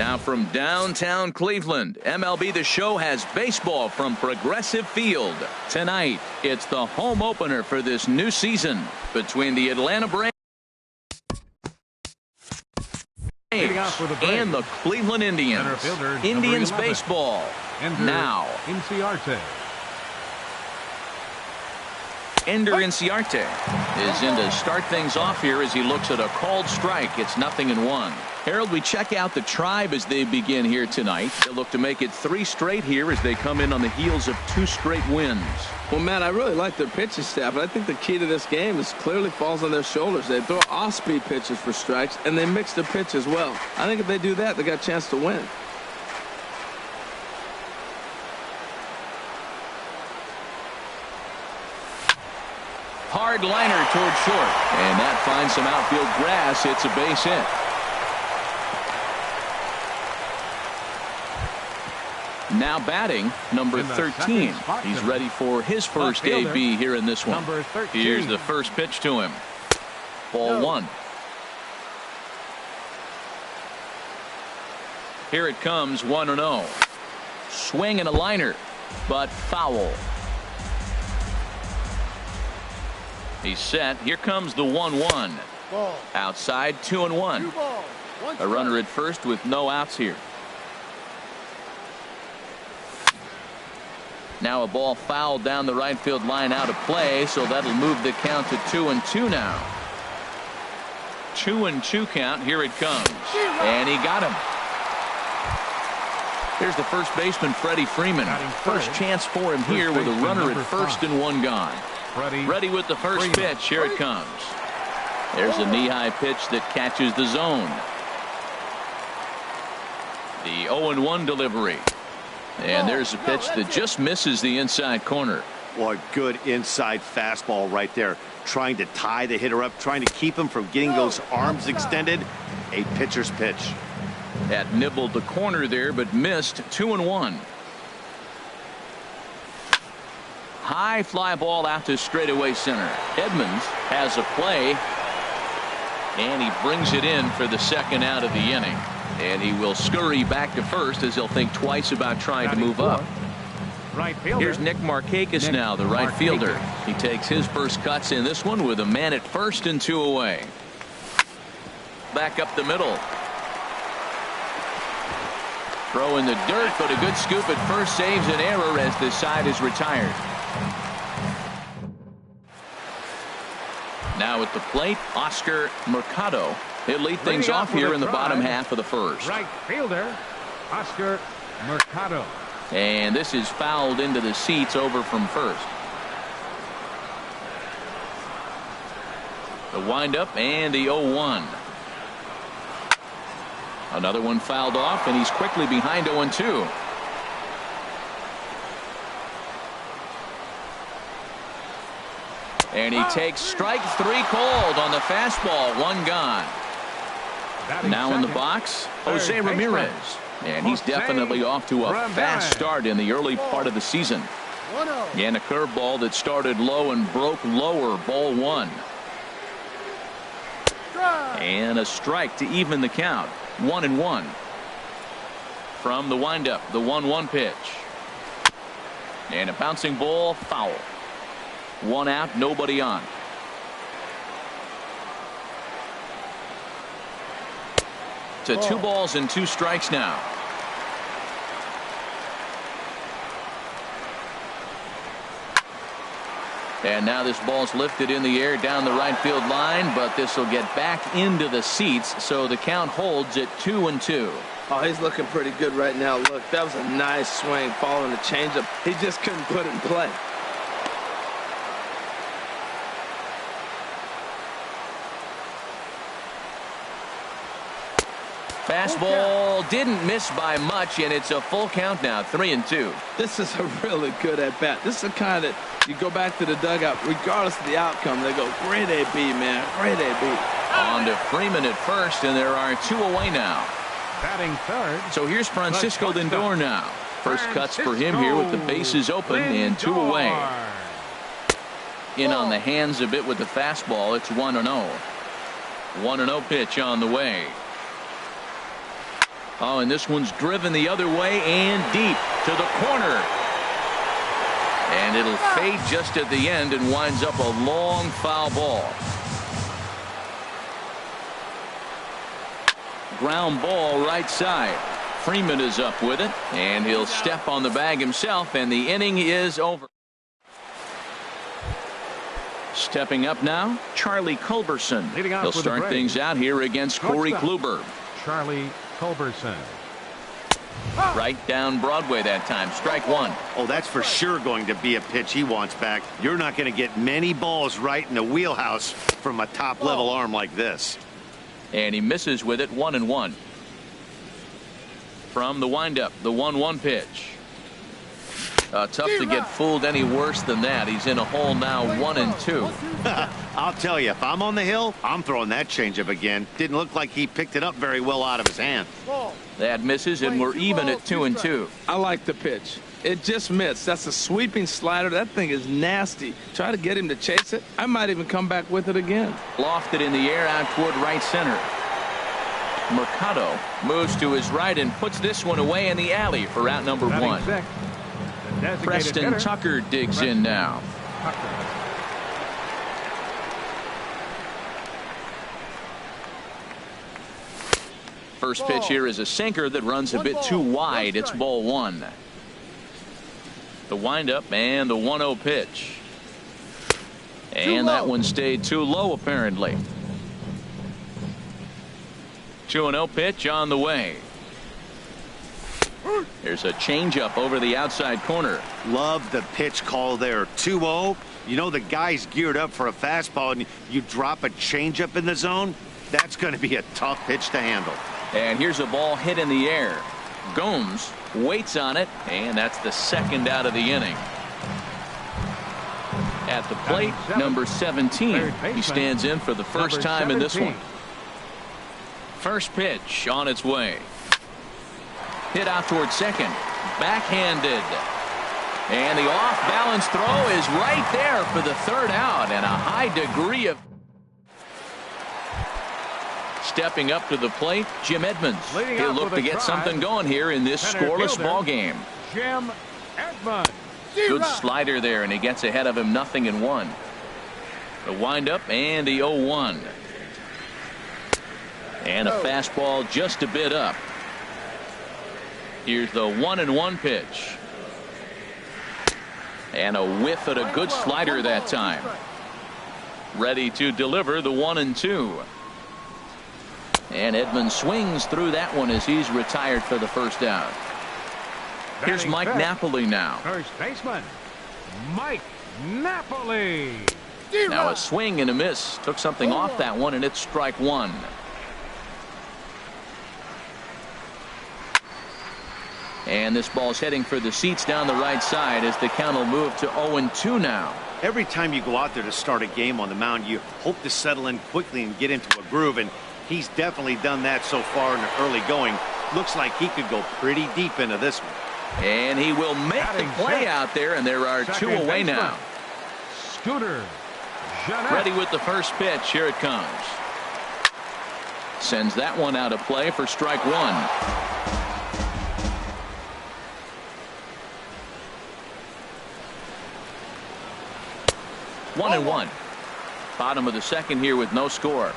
Now from downtown Cleveland, MLB The Show has baseball from Progressive Field. Tonight, it's the home opener for this new season between the Atlanta Braves and the Cleveland Indians. Indians baseball now. Ender Inciarte is in to start things off here as he looks at a called strike. It's 0-1. Harold, we check out the Tribe as they begin here tonight. They'll look to make it 3 straight here as they come in on the heels of 2 straight wins. Well, Matt, I really like their pitching staff, but I think the key to this game is clearly falls on their shoulders. They throw off-speed pitches for strikes, and they mix the pitch as well. I think if they do that, they got a chance to win. Hard liner toward short, and that finds some outfield grass. It's a base hit. Now batting, number 13. He's ready for his first AB here in this one. Here's the first pitch to him. Ball 1. Here it comes, 1-0. Swing and a liner, but foul. He's set. Here comes the 1-1. Outside, 2-1. A runner at first with no outs here. Now a ball fouled down the right field line out of play, so that'll move the count to 2-2 now. 2-2 count. Here it comes. And he got him. Here's the first baseman, Freddie Freeman. First chance for him here with a runner at first and 1 gone. Ready with the first pitch. Here it comes. There's a knee-high pitch that catches the zone. The 0-1 delivery. And there's a pitch that just misses the inside corner. Well, a good inside fastball right there. Trying to tie the hitter up, trying to keep him from getting those arms extended. A pitcher's pitch. That nibbled the corner there, but missed. 2-1. High fly ball out to straightaway center. Edmonds has a play, and he brings it in for the second out of the inning. And he will scurry back to first as he'll think twice about trying to move up. Here's Nick Markakis now, the right fielder. He takes his first cuts in this one with a man at first and 2 away. Back up the middle. Throw in the dirt, but a good scoop at first saves an error as the side is retired. Now at the plate, Oscar Mercado. He'll lead things off here in the bottom half of the first. Right fielder, Oscar Mercado. And this is fouled into the seats over from first. The windup and the 0-1. Another one fouled off, and he's quickly behind 0-2. And he takes strike 3 called on the fastball. 1 gone. Now in the box, Jose Ramirez. And he's definitely off to a fast start in the early part of the season. And a curveball that started low and broke lower. Ball 1. And a strike to even the count. 1-1. From the windup, the 1-1 pitch. And a bouncing ball, foul. 1 out, nobody on. To 2 balls and 2 strikes now. And now this ball's lifted in the air down the right field line, but this will get back into the seats, so the count holds at 2-2. Oh, he's looking pretty good right now. Look, that was a nice swing following the changeup. He just couldn't put it in play. Fastball didn't miss by much, and it's a full count now, 3-2. This is a really good at-bat. This is the kind that you go back to the dugout, regardless of the outcome, they go, great AB, man, great AB. On to Freeman at first, and there are 2 away now. Batting third. So here's Francisco Lindor now. First cuts for him here with the bases open and 2 away. In on the hands a bit with the fastball. It's 1-0. 1-0 pitch on the way. Oh, and this one's driven the other way and deep to the corner. And it'll fade just at the end and winds up a long foul ball. Ground ball right side. Freeman is up with it, and he'll step on the bag himself, and the inning is over. Stepping up now, Charlie Culberson. He'll start things out here against Corey Kluber. Charlie Culberson. Right down Broadway that time. Strike one. Oh, that's for sure going to be a pitch he wants back. You're not going to get many balls right in the wheelhouse from a top-level arm like this. And he misses with it. 1-1. From the windup, the 1-1 pitch. Tough to get fooled any worse than that. He's in a hole now, 1-2. I'll tell you, if I'm on the hill, I'm throwing that changeup again. Didn't look like he picked it up very well out of his hand. That misses, and we're even at 2-2. I like the pitch. It just missed. That's a sweeping slider. That thing is nasty. Try to get him to chase it. I might even come back with it again. Lofted in the air out toward right center. Mercado moves to his right and puts this one away in the alley for out number one. Preston Tucker digs in now. First pitch here is a sinker that runs a bit too wide. It's ball one. The windup and the 1-0 pitch. And that one stayed too low apparently. 2-0 pitch on the way. There's a changeup over the outside corner. Love the pitch call there. 2-0. You know the guy's geared up for a fastball, and you drop a changeup in the zone. That's going to be a tough pitch to handle. And here's a ball hit in the air. Gomes waits on it, and that's the second out of the inning. At the plate, number 17. He stands in for the first time in this one. First pitch on its way. Hit out toward second. Backhanded. And the off-balance throw is right there for the third out, and a high degree of... Stepping up to the plate, Jim Edmonds. He'll look to get something going here in this scoreless ball game. Jim Edmonds. Good slider there, and he gets ahead of him, 0-1. The windup and the 0-1. And a fastball just a bit up. Here's the 1-1 pitch. And a whiff at a good slider that time. Ready to deliver the 1-2. And Edmonds swings through that one as he's retired for the first out. Here's Mike Napoli now. First baseman, Mike Napoli. Now a swing and a miss. Took something off that one, and it's strike one. And this ball's heading for the seats down the right side as the count will move to 0-2 now. Every time you go out there to start a game on the mound, you hope to settle in quickly and get into a groove, and he's definitely done that so far in the early going. Looks like he could go pretty deep into this one. And he will make the play out there, and there are two away now. Scooter Jeanette. Ready with the first pitch. Here it comes. Sends that one out of play for strike one. One and one. Bottom of the second here with no score.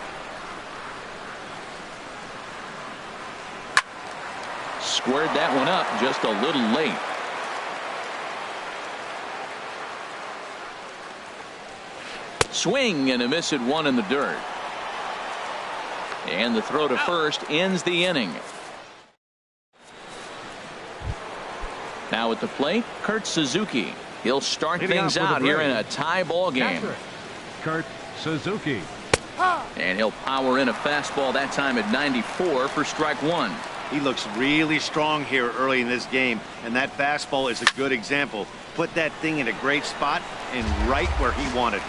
Squared that one up just a little late. Swing and a miss at one in the dirt. And the throw to first ends the inning. Now at the plate, Kurt Suzuki. He'll start things out here in a tie ball game. Kurt Suzuki. And he'll power in a fastball that time at 94 for strike one. He looks really strong here early in this game, and that fastball is a good example. Put that thing in a great spot and right where he wanted it.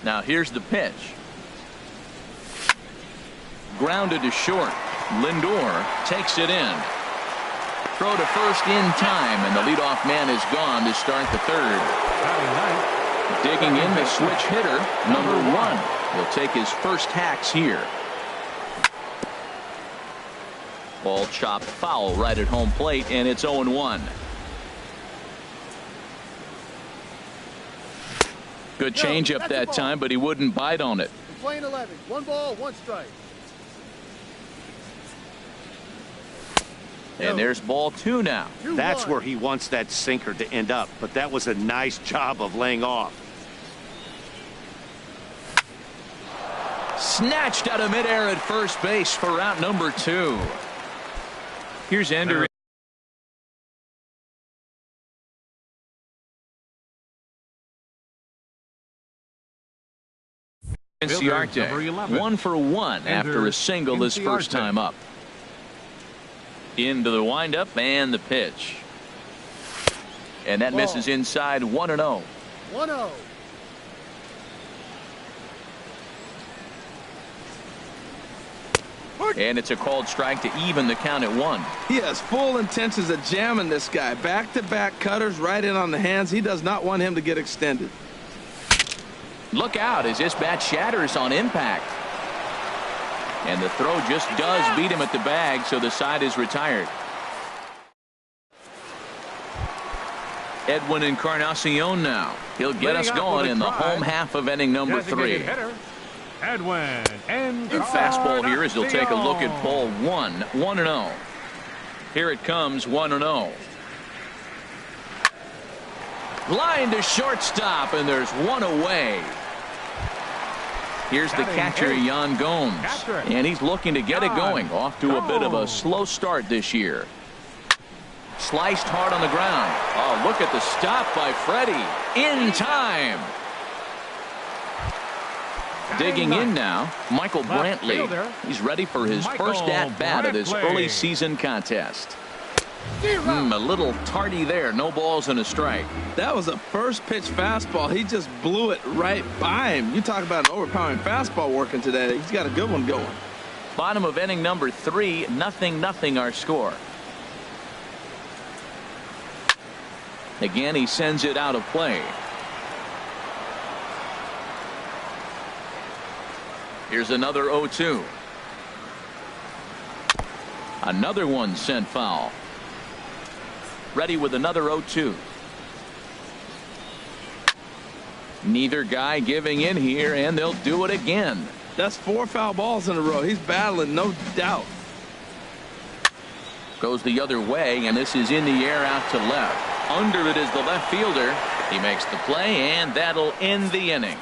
Now here's the pitch. Grounded to short. Lindor takes it in. Throw to first in time, and the leadoff man is gone to start the third. Digging in the switch hitter, number one. He'll take his first hacks here. Ball chopped foul right at home plate, and it's 0-1. Good changeup that time, but he wouldn't bite on it. Playing 11. 1 ball, 1 strike. And there's ball 2 now. That's where he wants that sinker to end up, but that was a nice job of laying off. Snatched out of midair at first base for out number 2. Here's Ender. Ciarte, 1 for 1 after a single his first time up. Into the windup and the pitch. And that misses inside 1-0. 1-0. And it's a called strike to even the count at 1. He has full intentions of jamming this guy. Back-to-back cutters right in on the hands. He does not want him to get extended. Look out as this bat shatters on impact. And the throw just does beat him at the bag, so the side is retired. Edwin Encarnacion now. He'll get us going in the home half of inning number 3. Edwin and Fastball here as he'll take a look at ball 1. 1-0. Here it comes, 1-0. Line to shortstop, and there's 1 away. Here's the catcher, Yan Gomes, and he's looking to get it going. Off to a bit of a slow start this year. Sliced hard on the ground. Oh, look at the stop by Freddie. In time. Digging in now, Michael Brantley. He's ready for his first at-bat of this early season contest. A little tardy there. No balls and a strike. That was a first pitch fastball. He just blew it right by him. You talk about an overpowering fastball working today. He's got a good one going. Bottom of inning number 3. 0-0 our score. Again, he sends it out of play. Here's another 0-2. Another one sent foul. Ready with another 0-2. Neither guy giving in here, and they'll do it again. That's 4 foul balls in a row. He's battling, no doubt. Goes the other way, and this is in the air out to left. Under it is the left fielder. He makes the play, and that'll end the inning.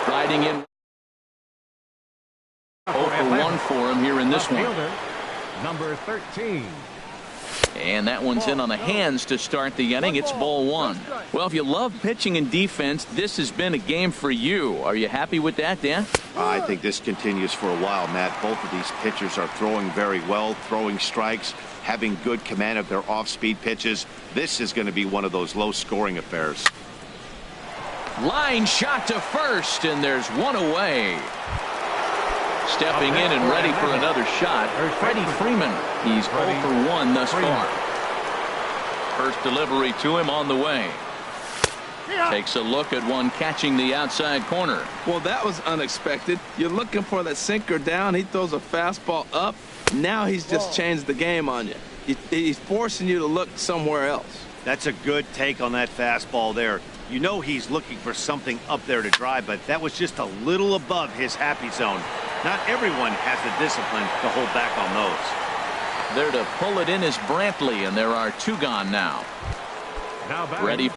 Striding in. 0-1 for him here in this one. Number 13. And that one's in on the hands to start the inning. It's ball 1. Well, if you love pitching and defense, this has been a game for you. Are you happy with that, Dan? I think this continues for a while, Matt. Both of these pitchers are throwing very well, throwing strikes, having good command of their off-speed pitches. This is going to be one of those low-scoring affairs. Line shot to first, and there's 1 away. Stepping in and ready for another shot, Freddie Freeman. He's 0 for 1 thus far. First delivery to him on the way. Takes a look at one catching the outside corner. Well, that was unexpected. You're looking for that sinker down. He throws a fastball up. Now he's just changed the game on you. He's forcing you to look somewhere else. That's a good take on that fastball there. You know he's looking for something up there to drive, but that was just a little above his happy zone. Not everyone has the discipline to hold back on those. There to pull it in is Brantley, and there are 2 gone now. Ready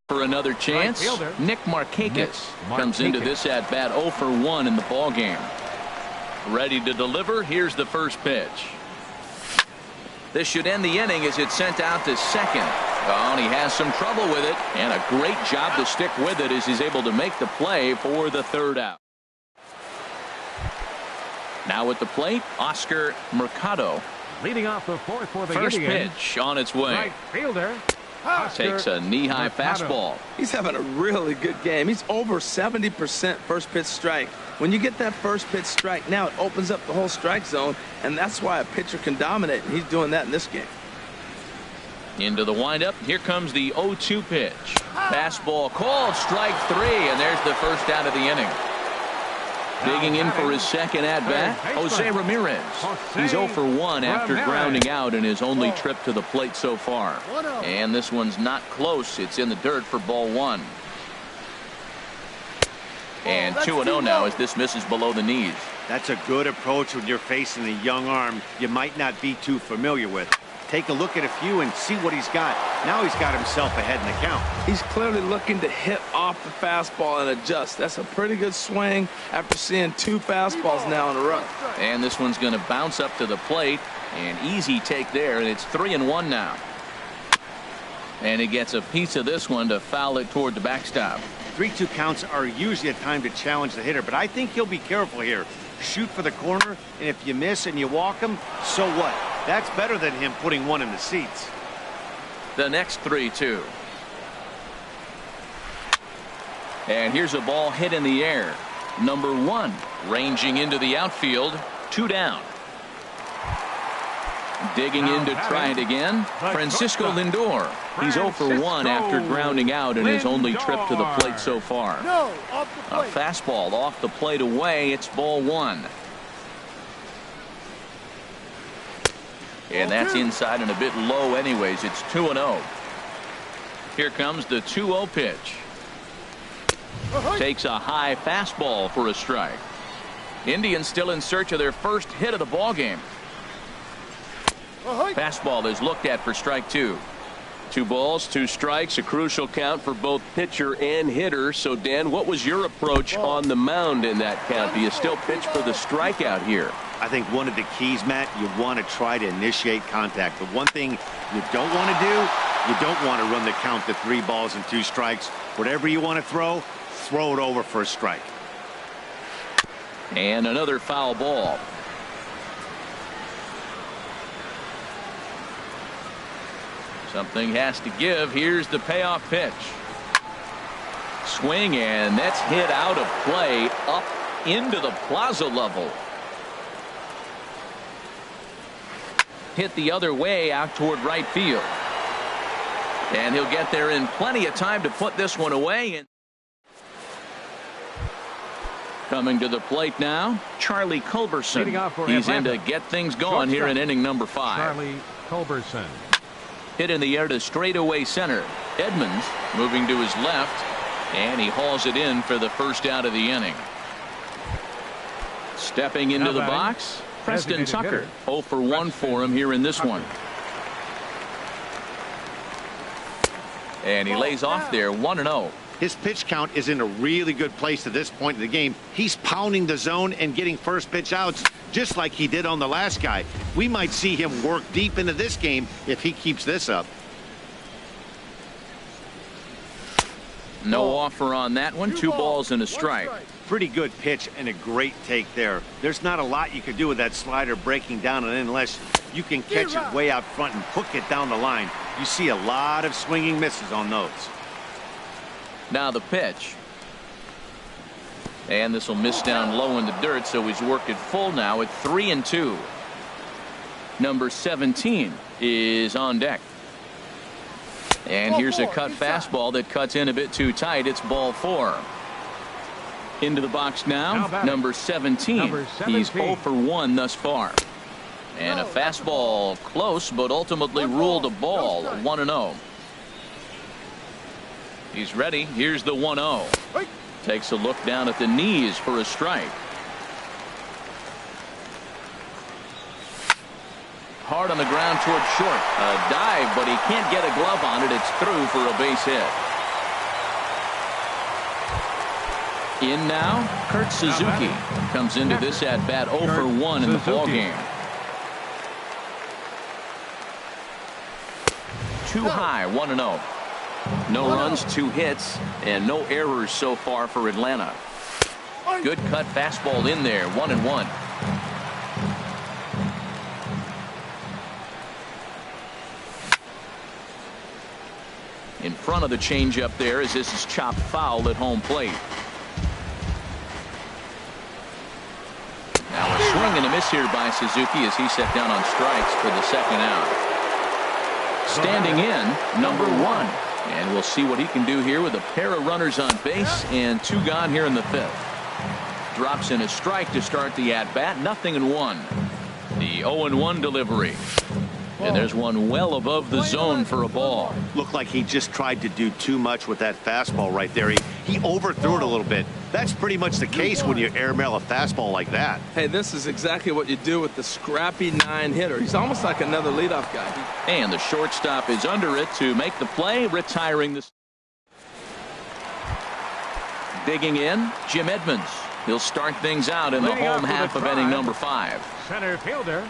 for another chance. Nick Markakis comes into this at bat 0 for 1 in the ball game. Ready to deliver. Here's the first pitch. This should end the inning as it's sent out to second. Oh, and he has some trouble with it, and a great job to stick with it as he's able to make the play for the 3rd out. Now at the plate, Oscar Mercado. Leading off the 4th for the First Indians. pitch on its way. Right fielder. Takes a knee-high fastball. He's having a really good game. He's over 70% first pitch strike. When you get that first pitch strike, now it opens up the whole strike zone, and that's why a pitcher can dominate, and he's doing that in this game. Into the windup. Here comes the 0-2 pitch. Fastball called, strike 3, and there's the first out of the inning. Digging in for his second at-bat, Jose Ramirez. He's 0 for 1 after grounding out in his only trip to the plate so far. And this one's not close. It's in the dirt for ball 1. And 2-0 now as this misses below the knees. That's a good approach when you're facing a young arm you might not be too familiar with. Take a look at a few and see what he's got. Now he's got himself ahead in the count. He's clearly looking to hit off the fastball and adjust. That's a pretty good swing after seeing 2 fastballs now in a row. And this one's going to bounce up to the plate. An easy take there, and it's 3-1 now. And he gets a piece of this one to foul it toward the backstop. 3-2 counts are usually a time to challenge the hitter, but I think he'll be careful here. Shoot for the corner, and if you miss and you walk him, so what? That's better than him putting one in the seats. The next 3-2. And here's a ball hit in the air. Number 1 ranging into the outfield. 2 down. Digging in to try it again, Francisco Lindor. He's 0 for 1 after grounding out in his only trip to the plate so far. A fastball off the plate away. It's ball 1. And that's inside and a bit low anyways. It's 2-0. Here comes the 2-0 pitch. Takes a high fastball for a strike. Indians still in search of their first hit of the ball game. Fastball is looked at for strike 2. 2 balls, 2 strikes, a crucial count for both pitcher and hitter. So, Dan, what was your approach on the mound in that count? Do you still pitch for the strikeout here? I think one of the keys, Matt, you want to try to initiate contact. But one thing you don't want to do, you don't want to run the count to 3 balls and 2 strikes. Whatever you want to throw it over for a strike. And another foul ball. Something has to give. Here's the payoff pitch. Swing, and that's hit out of play up into the plaza level. Hit the other way out toward right field. And he'll get there in plenty of time to put this one away. And coming to the plate now, Charlie Culberson. He's in to get things going here in inning number 5. Charlie Culberson. Hit in the air to straightaway center. Edmonds moving to his left, and he hauls it in for the first out of the inning. Stepping into the box, Preston Tucker. 0 for 1 for him here in this one. And he lays off there, 1-0. His pitch count is in a really good place at this point in the game. He's pounding the zone and getting first pitch outs just like he did on the last guy. We might see him work deep into this game if he keeps this up. No offer on that one. 2 balls and a strike. Pretty good pitch and a great take there. There's not a lot you could do with that slider breaking down and in unless you can catch it way out front and hook it down the line. You see a lot of swinging misses on those. Now the pitch. And this will miss down low in the dirt, so he's worked it full now at 3-2. Number 17 is on deck. And here's a cut fastball that cuts in a bit too tight. It's ball 4. Into the box now, number 17. He's 0 for 1 thus far. And a fastball close, but ultimately ruled a ball, 1-0. He's ready. Here's the 1-0. Takes a look down at the knees for a strike. Hard on the ground toward short. A dive, but he can't get a glove on it. It's through for a base hit. In now, Kurt Suzuki comes into this at bat 0 for 1 in the ball game. Too high, 1-0. No runs, 2 hits, and no errors so far for Atlanta. Good cut fastball in there, 1-1. In front of the changeup there as this is chopped foul at home plate. Now a swing and a miss here by Suzuki as he set down on strikes for the second out. Standing in, number 1. And we'll see what he can do here with a pair of runners on base and 2 gone here in the 5th. Drops in a strike to start the at-bat. 0-1. The 0-1 delivery. And there's one well above the zone for a ball. Looked like he just tried to do too much with that fastball right there. He overthrew it a little bit. That's pretty much the case when you airmail a fastball like that. Hey, this is exactly what you do with the scrappy 9-hitter. He's almost like another leadoff guy. And the shortstop is under it to make the play, retiring the. Digging in, Jim Edmonds. He'll start things out in the home half of inning number 5. Center fielder,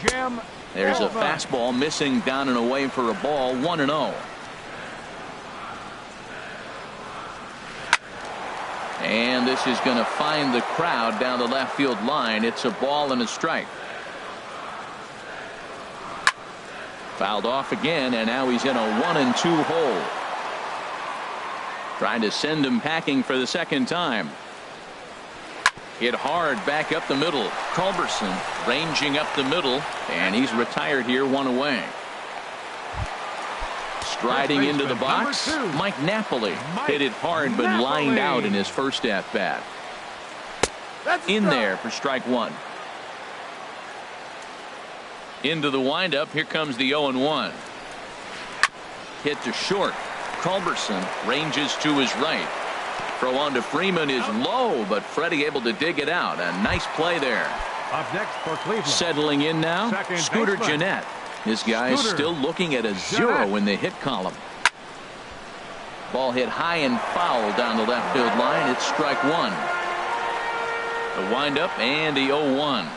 Jim. There's a fastball missing down and away for a ball. 1-0. And this is going to find the crowd down the left field line. It's a ball and a strike. Fouled off again, and now he's in a 1-2 hole. Trying to send him packing for the second time. Hit hard back up the middle. Culberson ranging up the middle, and he's retired here, 1 away. Striding into the box, Mike Napoli hit it hard but lined out in his first at bat. In there for strike 1. Into the windup. Here comes the 0-1. Hit to short. Culberson ranges to his right. Throw on to Freeman is low, but Freddie able to dig it out. A nice play there. Up next for Cleveland. Settling in now, Scooter Gennett. This guy's still looking at a 0 in the hit column. Ball hit high and foul down the left field line. It's strike 1. The windup and the 0-1.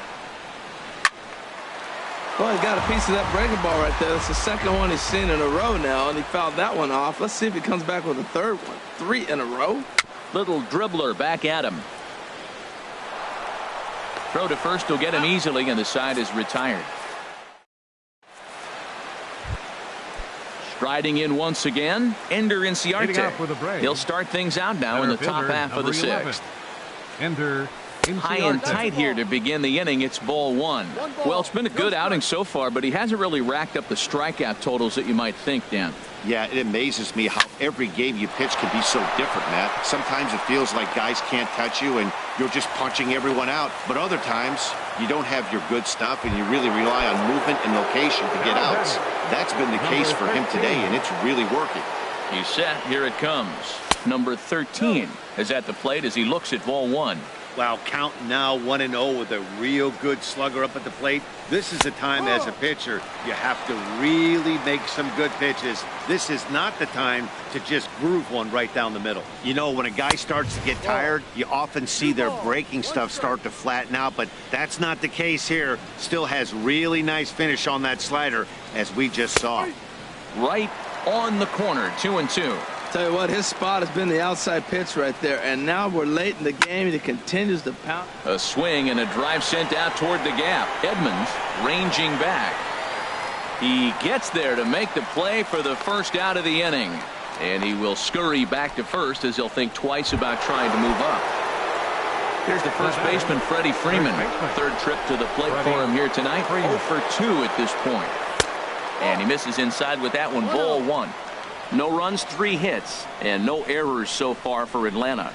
Well, he got a piece of that breaking ball right there. That's the second one he's seen in a row now, and he fouled that one off. Let's see if he comes back with a third one. 3 in a row. Little dribbler back at him. Throw to first will get him easily, and the side is retired. Striding in once again, Ender Inciarte. He'll start things out now in the top half of the 6th. Ender High and tight here to begin the inning. It's ball 1. Well, it's been a good outing so far, but he hasn't really racked up the strikeout totals that you might think, Dan. Yeah, it amazes me how every game you pitch can be so different, Matt. Sometimes it feels like guys can't touch you and you're just punching everyone out. But other times you don't have your good stuff and you really rely on movement and location to get outs. That's been the case for him today, and it's really working. He's set. Here it comes. Number 13 is at the plate as he looks at ball 1. Wow, count now 1-0 with a real good slugger up at the plate. This is the time as a pitcher you have to really make some good pitches. This is not the time to just groove one right down the middle. You know, when a guy starts to get tired, you often see their breaking stuff start to flatten out, but that's not the case here. Still has really nice finish on that slider, as we just saw. Right on the corner, 2-2. Tell you what, his spot has been the outside pitch right there, and now we're late in the game and he continues to pound. A swing and a drive sent out toward the gap. Edmonds ranging back. He gets there to make the play for the first out of the inning, and he will scurry back to first as he'll think twice about trying to move up. Here's the first baseman, Freddie Freeman. Third trip to the plate for him here tonight. 0 for 2 at this point. And he misses inside with that one. Ball 1. No runs, 3 hits, and no errors so far for Atlanta.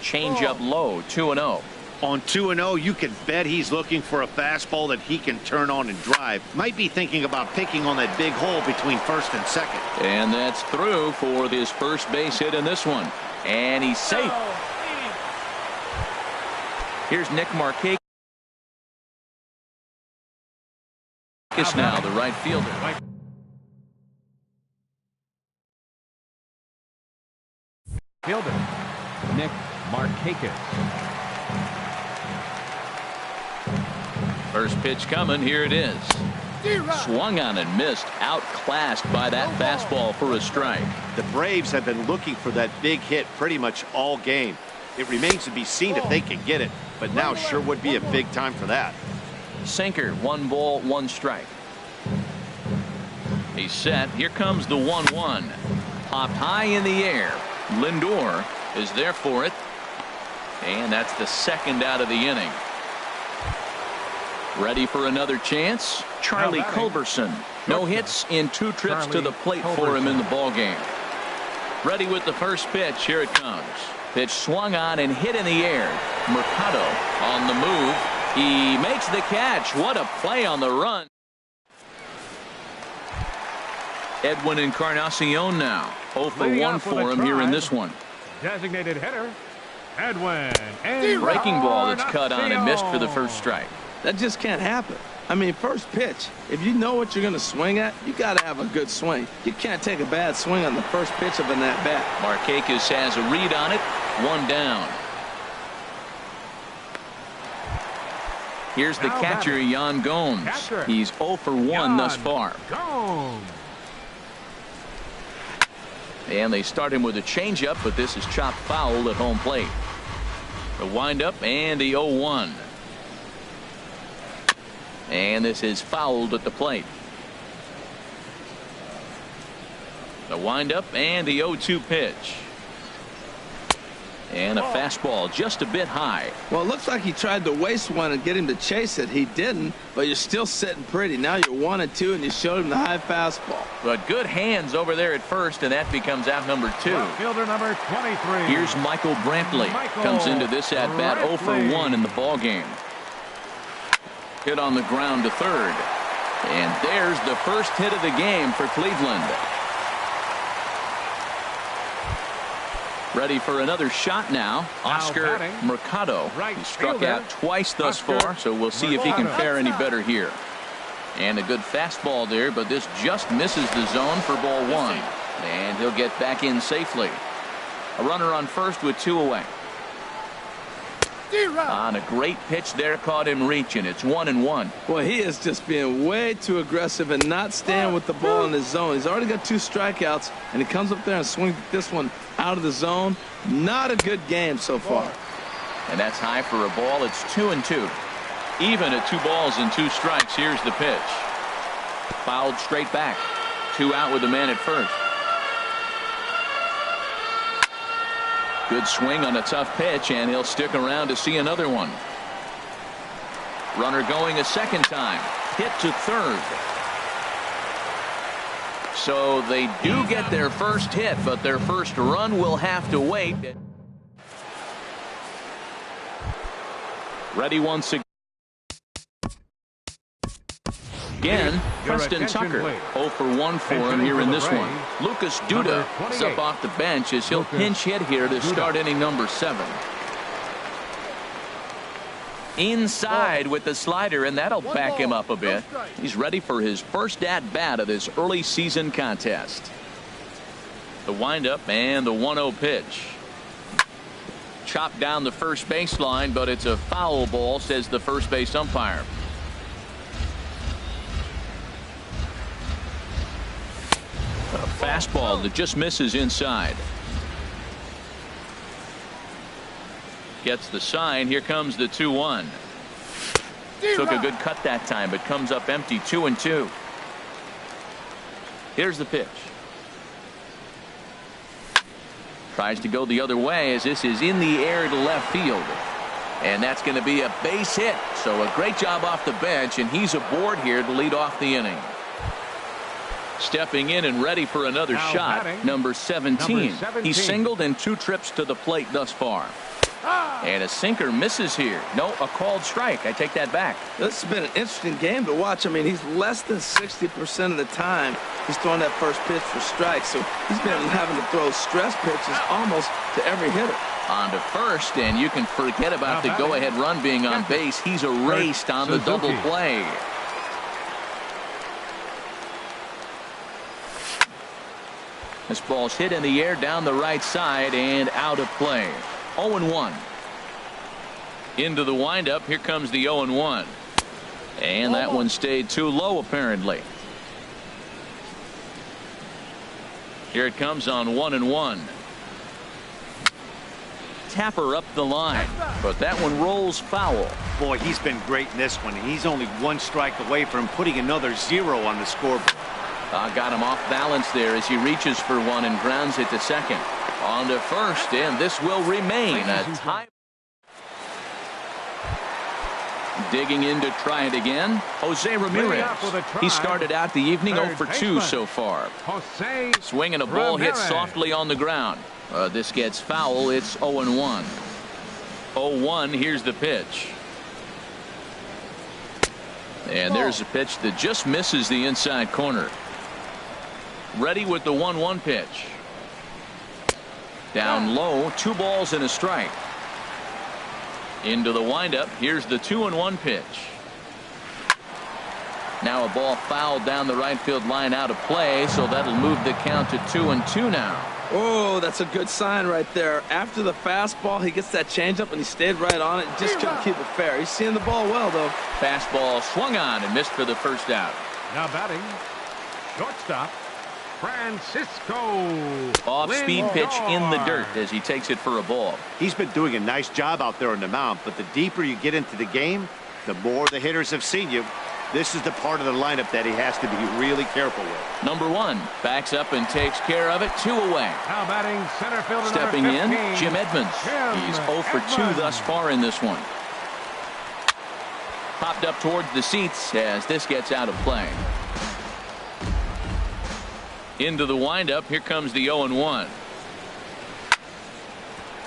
Change up low, 2-0. On 2-0, you can bet he's looking for a fastball that he can turn on and drive. Might be thinking about picking on that big hole between first and second. And that's through for his first base hit in this one. And he's safe. Here's Nick Markakis now, the right fielder. Nick Markakis. First pitch coming. Here it is. Swung on and missed. Outclassed by that fastball for a strike. The Braves have been looking for that big hit pretty much all game. It remains to be seen if they can get it, but now sure would be a big time for that. Sinker, 1 ball, 1 strike. He's set. Here comes the 1-1. Popped high in the air. Lindor is there for it, and that's the second out of the inning. Ready for another chance? Charlie Culberson. No hits in 2 trips to the plate for him in the ball game. Ready with the first pitch. Here it comes. Pitch swung on and hit in the air. Mercado on the move. He makes the catch. What a play on the run. Edwin Encarnacion now. 0 for 1 for him here in this one. Designated hitter, Edwin. Breaking ball that's cut on and missed for the first strike. That just can't happen. I mean, first pitch, if you know what you're going to swing at, you got to have a good swing. You can't take a bad swing on the first pitch of an at-bat. Markakis has a read on it. 1 down. Here's the catcher, Yan Gomes. He's 0 for 1 thus far. And they start him with a changeup, but this is chopped foul at home plate. The windup and the 0-1. And this is fouled at the plate. The windup and the 0-2 pitch. And a fastball just a bit high. Well, it looks like he tried to waste one and get him to chase it. He didn't, but you're still sitting pretty. Now you're 1-2, and you showed him the high fastball. But good hands over there at first, and that becomes out number 2. Fielder number 23. Here's Michael Brantley. Comes into this at bat 0 for 1 in the ball game. Hit on the ground to third. And there's the first hit of the game for Cleveland. Ready for another shot now. Oscar Mercado. He struck out twice thus far, so we'll see if he can fare any better here. And a good fastball there, but this just misses the zone for ball 1. And he'll get back in safely. A runner on first with 2 away. On a great pitch there, caught him reaching. It's 1-1. Boy, he is just being way too aggressive and not staying with the ball in his zone. He's already got 2 strikeouts, and he comes up there and swings this one out of the zone. Not a good game so far. And that's high for a ball. It's 2-2. Even at 2 balls and 2 strikes. Here's the pitch. Fouled straight back. 2 out with the man at first. Good swing on a tough pitch, and he'll stick around to see another one. Runner going a second time. Hit to third. So they do get their first hit, but their first run will have to wait. Ready once again. Preston Tucker 0 for 1 for him here in this one. Lucas Duda is up off the bench as he'll pinch hit here to start inning number 7. Inside with the slider, and that'll back him up a bit. He's ready for his first at bat of this early season contest. The windup and the 1-0 pitch. Chopped down the first baseline, but it's a foul ball, says the first base umpire. A fastball that just misses inside. Gets the sign. Here comes the 2-1. Took a good cut that time, but comes up empty. 2-2. Here's the pitch. Tries to go the other way as this is in the air to left field. And that's going to be a base hit. So a great job off the bench, and he's aboard here to lead off the inning. Stepping in and ready for another shot, number 17. He's singled in 2 trips to the plate thus far. And a sinker misses here. No, a called strike. I take that back. This has been an interesting game to watch. I mean, he's less than 60% of the time he's throwing that first pitch for strikes. So he's been having to throw stress pitches almost to every hitter. On to first, and you can forget about the go-ahead run being on base. He's erased on the double play. This ball's hit in the air down the right side and out of play. 0-1. Into the windup. Here comes the 0-1. And that one stayed too low, apparently. Here it comes on 1-1. Tapper up the line, but that one rolls foul. Boy, he's been great in this one. He's only 1 strike away from putting another 0 on the scoreboard. Got him off balance there as he reaches for one and grounds it to second. On to first, and this will remain a tie. Digging in to try it again, Jose Ramirez. He started out the evening 0 for 2 so far. Swinging a ball hit softly on the ground. This gets foul. It's 0-1. 0-1. Here's the pitch. And there's a pitch that just misses the inside corner. Ready with the 1-1 pitch. Down low, 2 balls and a strike. Into the windup. Here's the 2-1 pitch. Now a ball fouled down the right field line out of play, so that'll move the count to 2-2 now. Oh, that's a good sign right there. After the fastball, he gets that changeup, and he stayed right on it. Just couldn't keep it fair. He's seeing the ball well, though. Fastball swung on and missed for the first out. Now batting, shortstop, Francisco. Off-speed pitch in the dirt as he takes it for a ball. He's been doing a nice job out there on the mound, but the deeper you get into the game, the more the hitters have seen you. This is the part of the lineup that he has to be really careful with. Number 1 backs up and takes care of it. 2 away. Now batting center fielder Stepping number 15, in, Jim Edmonds. He's 0 for 2 thus far in this one. Popped up towards the seats as this gets out of play. Into the windup. Here comes the 0-1.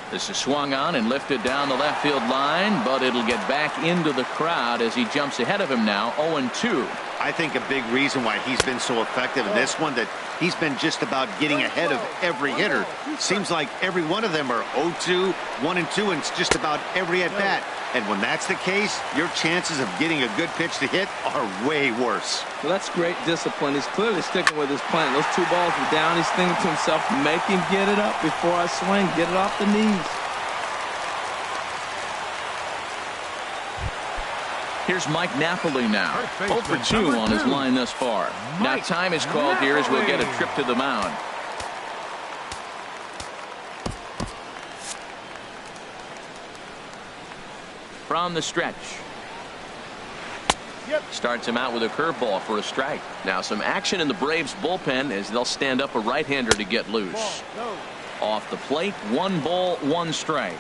This is swung on and lifted down the left field line, but it'll get back into the crowd as he jumps ahead of him now. 0-2. I think a big reason why he's been so effective in this one, that he's been just about getting ahead of every hitter. Seems like every one of them are 0-2, 1-2, and it's just about every at bat. And when that's the case, your chances of getting a good pitch to hit are way worse. Well, that's great discipline. He's clearly sticking with his plan. Those 2 balls were down. He's thinking to himself, make him get it up before I swing. Get it off the knees. Here's Mike Napoli now. 0 for 2 on his line thus far. Now time is called here as we'll get a trip to the mound. From the stretch. Starts him out with a curveball for a strike. Now some action in the Braves bullpen as they'll stand up a right-hander to get loose. Off the plate, 1 ball, 1 strike.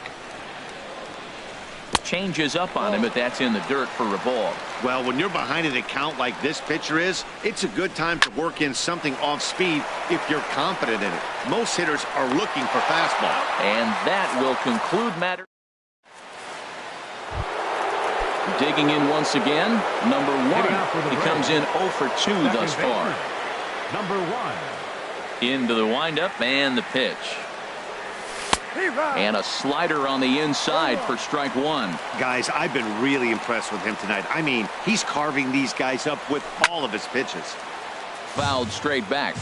Changes up on him, but that's in the dirt for a ball. Well, when you're behind an account like this pitcher is, it's a good time to work in something off speed if you're confident in it. Most hitters are looking for fastball. And that will conclude matters. Digging in once again, number 1. He comes in 0 for 2 thus far. Number 1. Into the windup and the pitch. And a slider on the inside for strike 1. Guys, I've been really impressed with him tonight. I mean, he's carving these guys up with all of his pitches. Fouled straight back.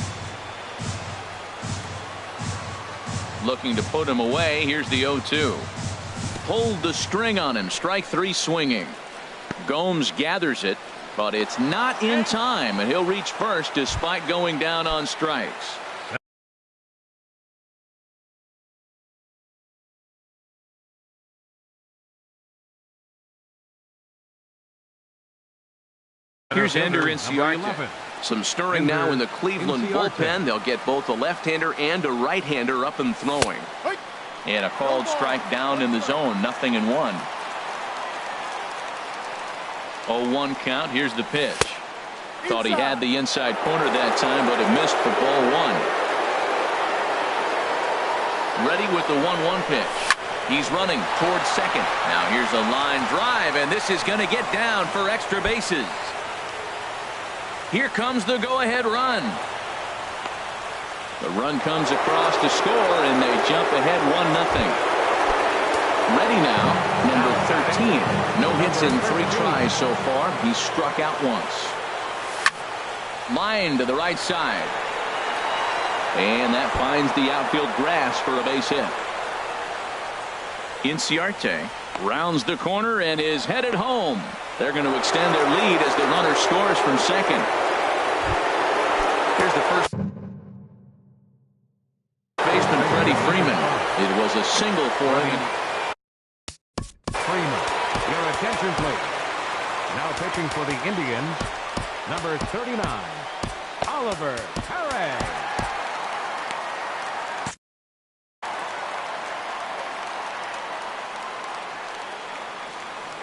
Looking to put him away. Here's the 0-2. Pulled the string on him. Strike 3 swinging. Gomes gathers it, but it's not in time, and he'll reach first despite going down on strikes. Here's Ender Inciarte. Some stirring now in the Cleveland bullpen. They'll get both a left-hander and a right-hander up and throwing. And a called strike down in the zone. 0-1. 0-1 count. Here's the pitch. Thought he had the inside corner that time, but it missed for ball 1. Ready with the 1-1 pitch. He's running towards second. Now here's a line drive, and this is going to get down for extra bases. Here comes the go-ahead run. The run comes across to score, and they jump ahead 1-0. Ready now, number 13. No hits in 3 tries so far. He's struck out once. Line to the right side. And that finds the outfield grass for a base hit. Inciarte rounds the corner and is headed home. They're going to extend their lead as the runner scores from second. Here's the first baseman, Freddie Freeman. It was a single for him. Freeman, your attention please. Now pitching for the Indians, number 39, Oliver Perez.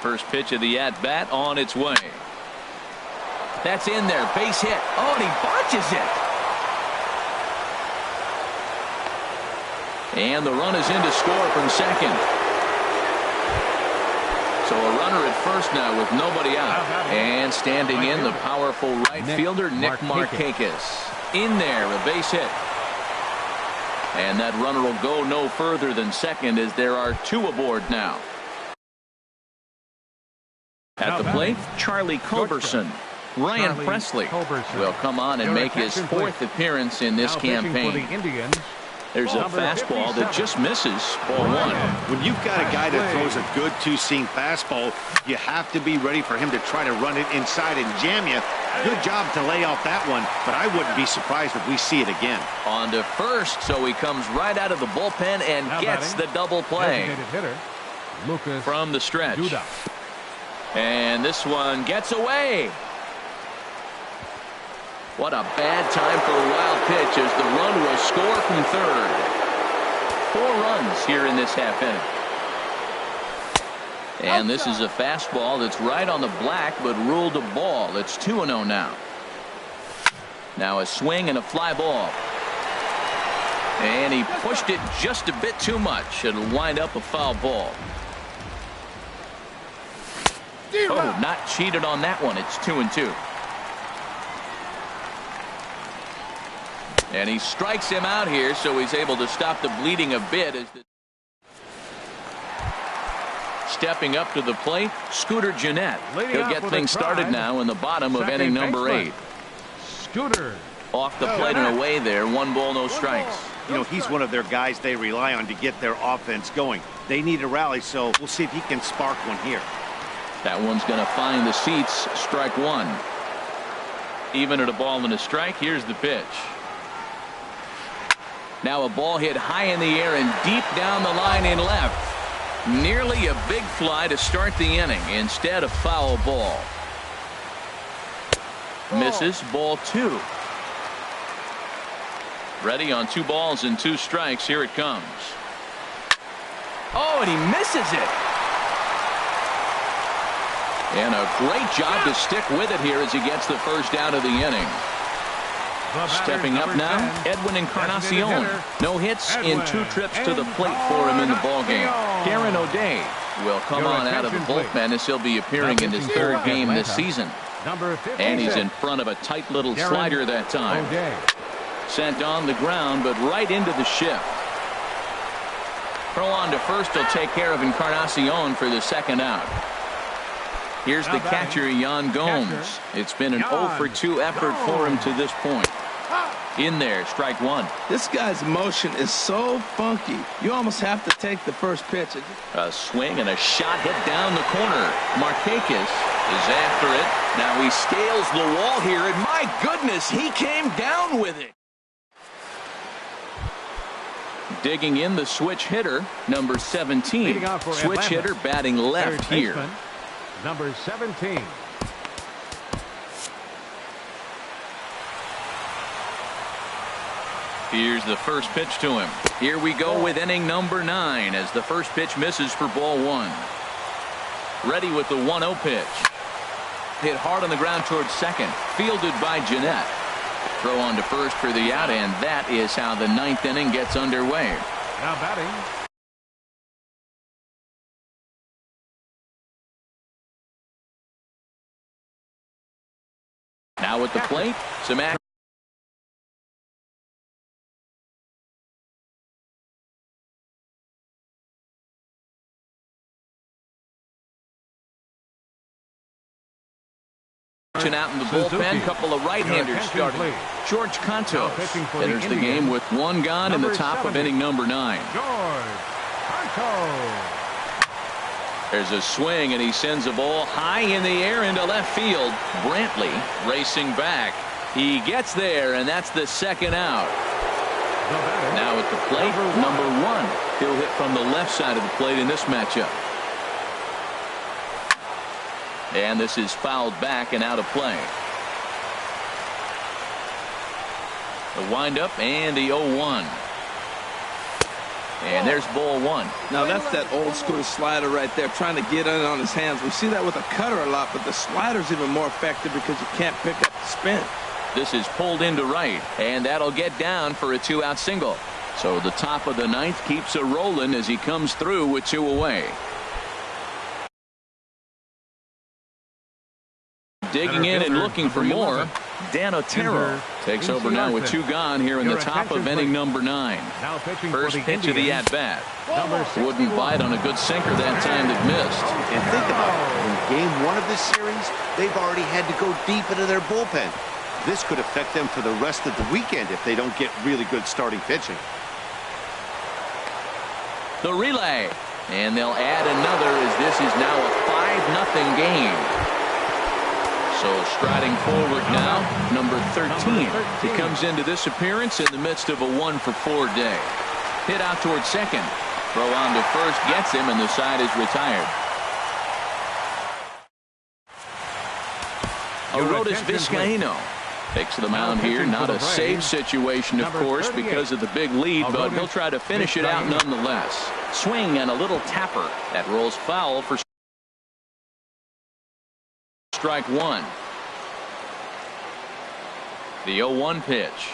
First pitch of the at-bat on its way. That's in there. Base hit. Oh, and he botches it. And the run is in to score from second. So a runner at first now with nobody out. And standing in, the powerful right fielder, Nick Markakis. In there, a base hit. And that runner will go no further than second as there are two aboard now. At the plate, Charlie Culberson. Ryan Presley will come on and make his fourth appearance in this campaign. There's a fastball that just misses ball one. When you've got a guy that throws a good two-seam fastball, you have to be ready for him to try to run it inside and jam you. Good job to lay off that one, but I wouldn't be surprised if we see it again. On to first, so he comes right out of the bullpen and gets the double play from the stretch. And this one gets away. What a bad time for a wild pitch as the run will score from third. 4 runs here in this half inning. And this is a fastball that's right on the black but ruled a ball. It's 2-0 now. Now a swing and a fly ball. And he pushed it just a bit too much. It'll wind up a foul ball. Oh, not cheated on that one. It's 2-2. And he strikes him out here, so he's able to stop the bleeding a bit. Stepping up to the plate, Scooter Gennett. He'll get things started now in the bottom of inning number 8. Scooter. Off the plate and away there. 1 ball, no strikes. You know, he's one of their guys they rely on to get their offense going. They need a rally, so we'll see if he can spark one here. That one's going to find the seats. Strike 1. Even at a ball and a strike, here's the pitch. Now a ball hit high in the air and deep down the line in left. Nearly a big fly to start the inning. Instead, a foul ball. Misses. Ball 2. Ready on 2 balls and 2 strikes. Here it comes. Oh, and he misses it. And a great job to stick with it here as he gets the first out of the inning. Stepping up now, Edwin Encarnacion. No hits in 2 trips to the plate for him in the ballgame. Darren O'Day will come on out of the bullpen as he'll be appearing in his 3rd game this season. And he's in front of a tight little slider that time. Sent on the ground, but right into the shift. Throw on to first will take care of Encarnacion for the 2nd out. Here's the catcher, Yan Gomes. It's been an 0-for-2 effort for him to this point. In there, strike 1. This guy's motion is so funky. You almost have to take the first pitch. A swing and a shot hit down the corner. Markakis is after it. Now he scales the wall here, and my goodness, he came down with it. Digging in the switch hitter, number 17. Switch hitter batting left here. Number 17. Here's the first pitch to him. Here we go with inning number 9 as the first pitch misses for ball 1. Ready with the 1-0 pitch. Hit hard on the ground towards second. Fielded by Gennett. Throw on to first for the out, and that is how the 9th inning gets underway. Now batting. Now at the plate, some action. Out in the bullpen, couple of right-handers starting. George Cantos enters the game with 1 gone in the top of inning number 9. George Cantos. There's a swing, and he sends a ball high in the air into left field. Brantley racing back. He gets there, and that's the 2nd out. Now at the plate, number 1. He'll hit from the left side of the plate in this matchup. And this is fouled back and out of play. The windup and the 0-1. And there's ball one. Now that's that old school slider right there, trying to get in on his hands. We see that with a cutter a lot, but the slider's even more effective because you can't pick up the spin. This is pulled into right, and that'll get down for a 2-out single. So the top of the ninth keeps it rolling as he comes through with 2 away. Digging in and looking for more. Dan Otero takes over now with 2 gone here in the top of inning number 9. First pitch of the at-bat. Wouldn't bite on a good sinker that time that missed. And think about it. In game 1 of this series, they've already had to go deep into their bullpen. This could affect them for the rest of the weekend if they don't get really good starting pitching. The relay. And they'll add another as this is now a 5-0 game. So striding forward now, number 13. He comes into this appearance in the midst of a 1-for-4 day. Hit out towards second. Throw on to first gets him, and the side is retired. Arodys Vizcaíno takes the mound here. Not a safe situation, of course, because of the big lead, but he'll try to finish it out nonetheless. Swing and a little tapper. That rolls foul for strike 1. The 0-1 pitch.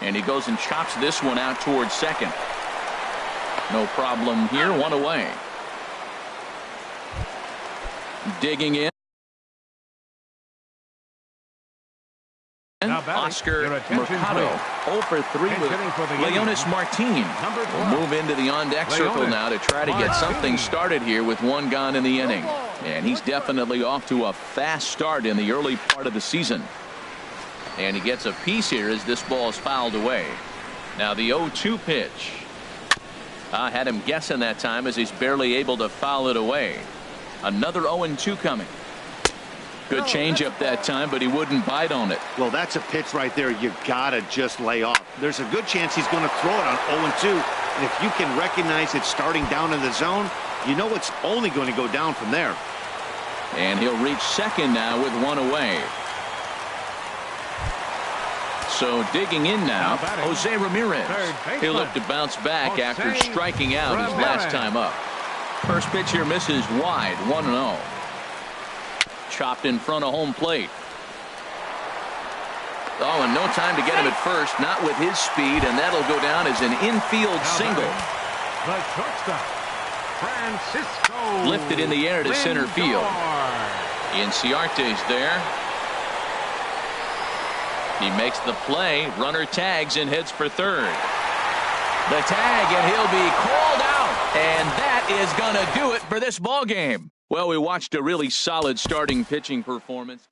And he goes and chops this one out towards second. No problem here. 1 away. Digging in. Oscar Mercado 0 for 3 with Leonis Martin. Will move into the on-deck circle now to try to get something started here with 1 gone in the inning. And he's definitely off to a fast start in the early part of the season. And he gets a piece here as this ball is fouled away. Now the 0-2 pitch. Had him guessing that time as he's barely able to foul it away. Another 0-2 coming. Good changeup that time, but he wouldn't bite on it. Well, that's a pitch right there you gotta just lay off. There's a good chance he's going to throw it on 0-2. And if you can recognize it starting down in the zone, you know it's only going to go down from there. And he'll reach second now with 1 away. So digging in now, Jose Ramirez. He'll look to bounce back after striking out his last time up. First pitch here misses wide, 1-0. Chopped in front of home plate. Oh, and no time to get him at first, not with his speed, and that'll go down as an infield single. The shortstop, Francisco. Lifted in the air to center field. Inciarte's there. He makes the play. Runner tags and heads for third. The tag, and he'll be called out. And that is going to do it for this ball game. Well, we watched a really solid starting pitching performance.